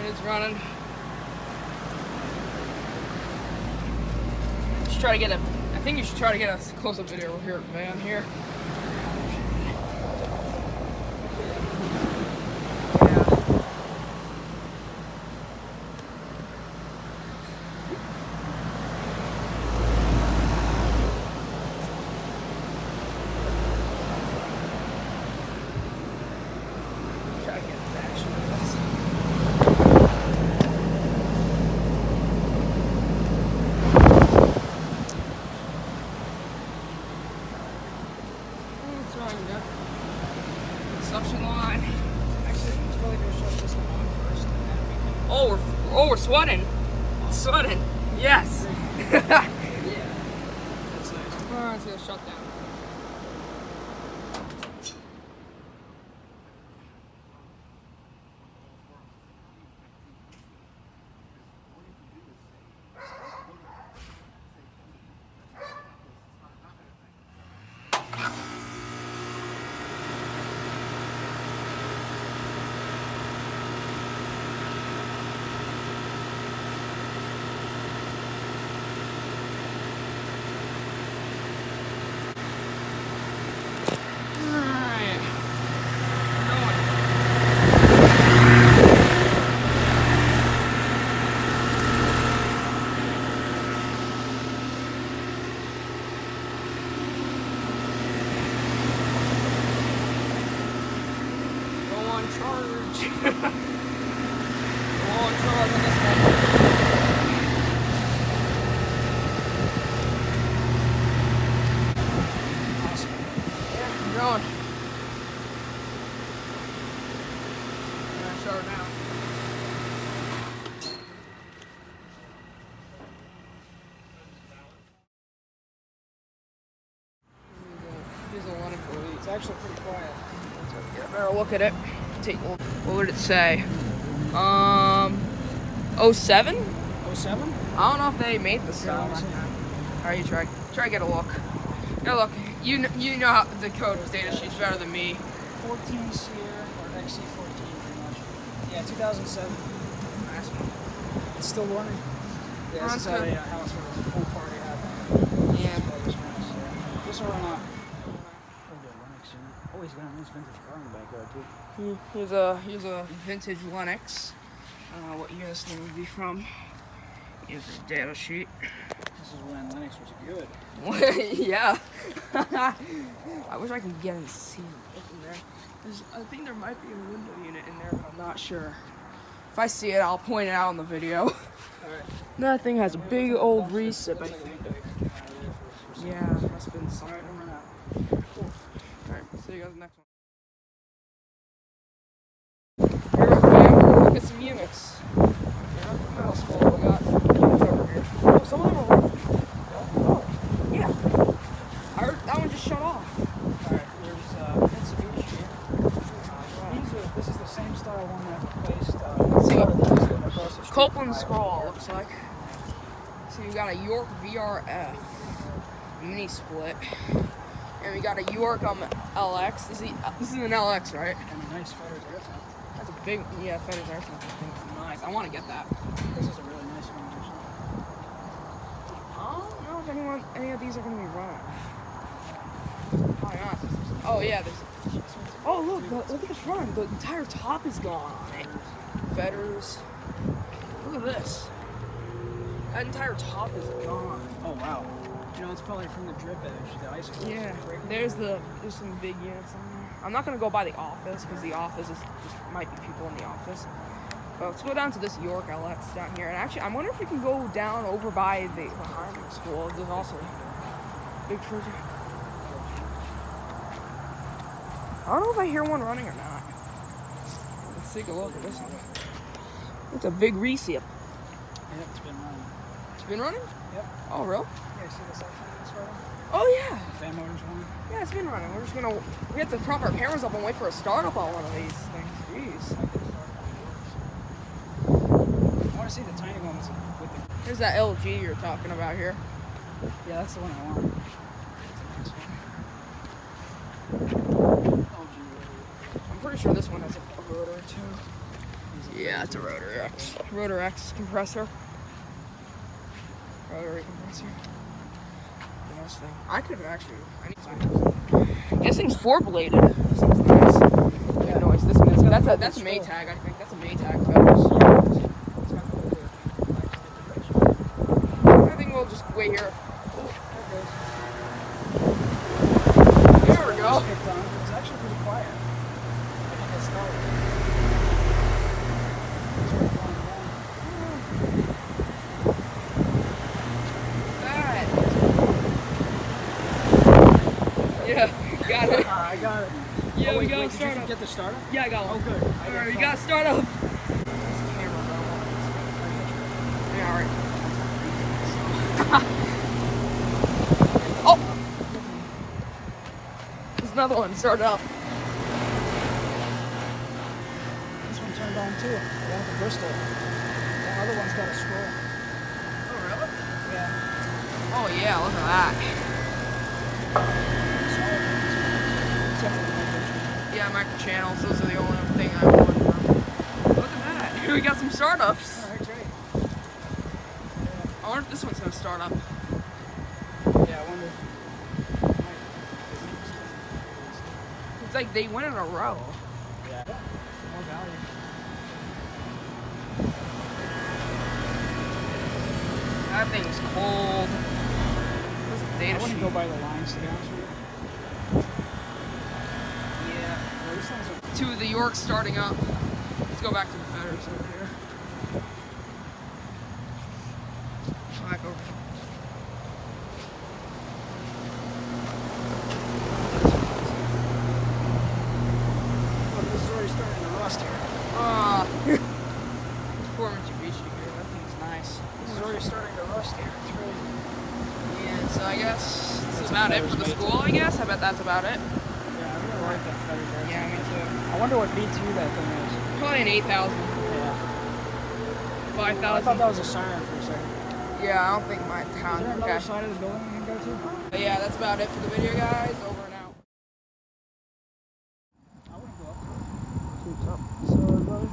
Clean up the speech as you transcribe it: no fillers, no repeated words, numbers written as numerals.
It's running. Let's try to get a. I think you should try to get a close-up video here at Vann here. Suction line. Actually, it's probably going to shut this one off first, and then we can... We're sweating. Sweating. Yes. Yeah. That's nice. Alright, it's gonna shut down. Going. Shut her down. Here's a one for you. It's actually pretty quiet. Get a better look at it. Take a look. What would it say? 07? 07? I don't know if they made the style. Alright, you try to get a look. Now look, you know how the code was data sheet's better than me. 14's here, or XC14 pretty much. Yeah, 2007. Nice one. It's still running. Yeah, this is how they house for a pool party happened. Yeah. This will run off. Oh, he's got a nice vintage car in the backyard too. Here's a vintage Lennox. I don't know what year this thing would be from. Here's the data sheet. This is when Lennox was good. Yeah. I wish I could get and see what's in there. I think there might be a window unit in there, but I'm not sure. If I see it, I'll point it out in the video. Alright. That thing has a big old recip, I think. Yeah, must have been something. Cool. Alright, see you guys next one. Here we go, look at some units. Middle school, we got units over here. Oh, some of them are running. Oh, yeah. I heard that one just shut off. Alright, there's Mitsubishi. This is the same style one that replaced Let's see. Copeland Scroll, looks like. So you got a York VRF mini split. And we got a York LX. This is an LX, right? And a nice Fedder's air tank. That's a big, yeah, Fedder's air tank. Nice. I want to get that. This is a really nice one, actually. I don't know if any of these are going to be running. Probably not. Oh, yeah. Oh, look at the front. The entire top is gone on it. Fedder's. Look at this. That entire top is gone. Oh, wow. You know, it's probably from the drip edge, the ice cream. Yeah, there's some big units on there. I'm not gonna go by the office because the office just might be people in the office. But let's go down to this York LX down here. And actually, I wonder if we can go down over by the hiring school. There's also a big cruiser. I don't know if I hear one running or not. Let's take a look at this one. It's a big recip. Yep, it's been running. It's been running? Yep. Oh, real? Yeah, see the section of this running? Oh, yeah. The fan motor's running? Yeah, it's been running. We have to prop our cameras up and wait for a startup on one of these things. Jeez. I want to see the tiny ones with the... Here's that LG you're talking about here. Yeah, that's the one I want. That's a nice one. I'm pretty sure this one has a rotor too. Yeah, it's a Rotor X. Rotor X compressor. Rotary compressor. Nice thing. I could actually. This thing's 4-bladed. This thing's nice. Yeah, noise. That's a Maytag. I think that's a Maytag. I think we'll just wait here. There we go. It's actually pretty quiet. I think it's slow. Yeah, got it. I got it. Yeah, oh, we got did startup. you get the startup? Yeah, I got one. Oh, good. Alright, we got startup. Yeah, alright. Oh! There's another one. Start up. This one turned on too. The one with the Bristol. The other one's got a scroll. Oh, really? Yeah. Oh, yeah, look at that. Yeah, micro channels. Those are the only thing I want. Look at that. Here we got some startups. Alright, great. I wonder if this one's gonna start up. Yeah, I wonder. It's like they went in a row. Yeah. More value. That thing's cold. Where's the data I wouldn't sheet? go by the lines, to be honest with you. Yeah. Well, these things are... Two of the Yorks starting up. Let's go back to the feathers over here. Back over. Look, this is already starting to rust here. Poor Mitsubishi here. That thing's nice. This is already starting to rust here. It's really... Yeah, so I guess this is about it for the school, I guess. I bet that's about it. Yeah, I really like that feather there. Yeah, me too. I wonder what B2 that thing is. Probably an 8,000. Yeah. 5,000. I thought that was a siren for a second. Yeah, I don't think my Is town. there another Okay. side of the building we can go to? But yeah, that's about it for the video, guys. Over and out. I wouldn't go up to it. Too tough. So, brother.